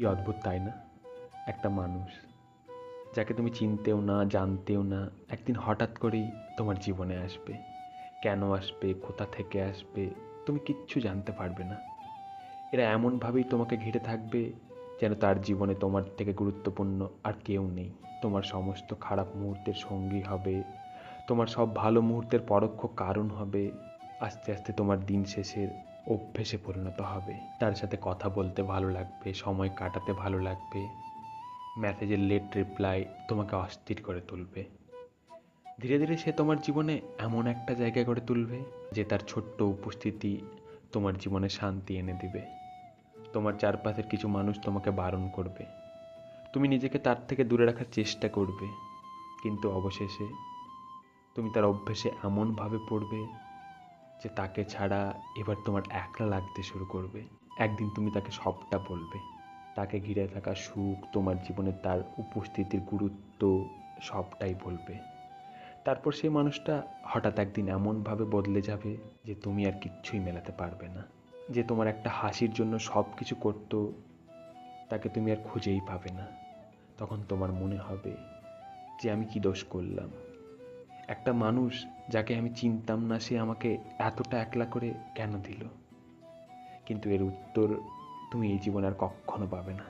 কি অদ্ভুত তাই না? একটা মানুষ যাকে তুমি চিনতেও না, জানতেও না, একদিন হঠাৎ করেই তোমার জীবনে আসবে। কেন আসবে, কোথা থেকে আসবে, তুমি কিচ্ছু জানতে পারবে না। এরা এমনভাবেই তোমাকে ঘিরে থাকবে যেন তার জীবনে তোমার থেকে গুরুত্বপূর্ণ আর কেউ নেই। তোমার সমস্ত খারাপ মুহূর্তের সঙ্গী হবে, তোমার সব ভালো মুহূর্তের পরোক্ষ কারণ হবে। আস্তে আস্তে তোমার দিন শেষের অভ্যেসে পরিণত হবে। তার সাথে কথা বলতে ভালো লাগবে, সময় কাটাতে ভালো লাগবে, মেসেজের লেট রিপ্লাই তোমাকে অস্থির করে তুলবে। ধীরে ধীরে সে তোমার জীবনে এমন একটা জায়গা করে তুলবে যে তার ছোট্ট উপস্থিতি তোমার জীবনে শান্তি এনে দিবে। তোমার চারপাশের কিছু মানুষ তোমাকে বারণ করবে, তুমি নিজেকে তার থেকে দূরে রাখার চেষ্টা করবে, কিন্তু অবশেষে তুমি তার অভ্যেসে এমনভাবে পড়বে যে তাকে ছাড়া এবার তোমার একলা লাগতে শুরু করবে। একদিন তুমি তাকে সবটা বলবে, তাকে ঘিরে থাকা সুখ, তোমার জীবনে তার উপস্থিতির গুরুত্ব, সবটাই বলবে। তারপর সেই মানুষটা হঠাৎ একদিন এমনভাবে বদলে যাবে যে তুমি আর কিচ্ছুই মেলাতে পারবে না। যে তোমার একটা হাসির জন্য সব কিছু করতো, তাকে তুমি আর খুঁজেই পাবে না। তখন তোমার মনে হবে যে আমি কি দোষ করলাম। একটা মানুষ যাকে আমি চিনতাম না, সে আমাকে এতটা একলা করে কেন দিল? কিন্তু এর উত্তর তুমি এই জীবনে আর কখনো পাবে না।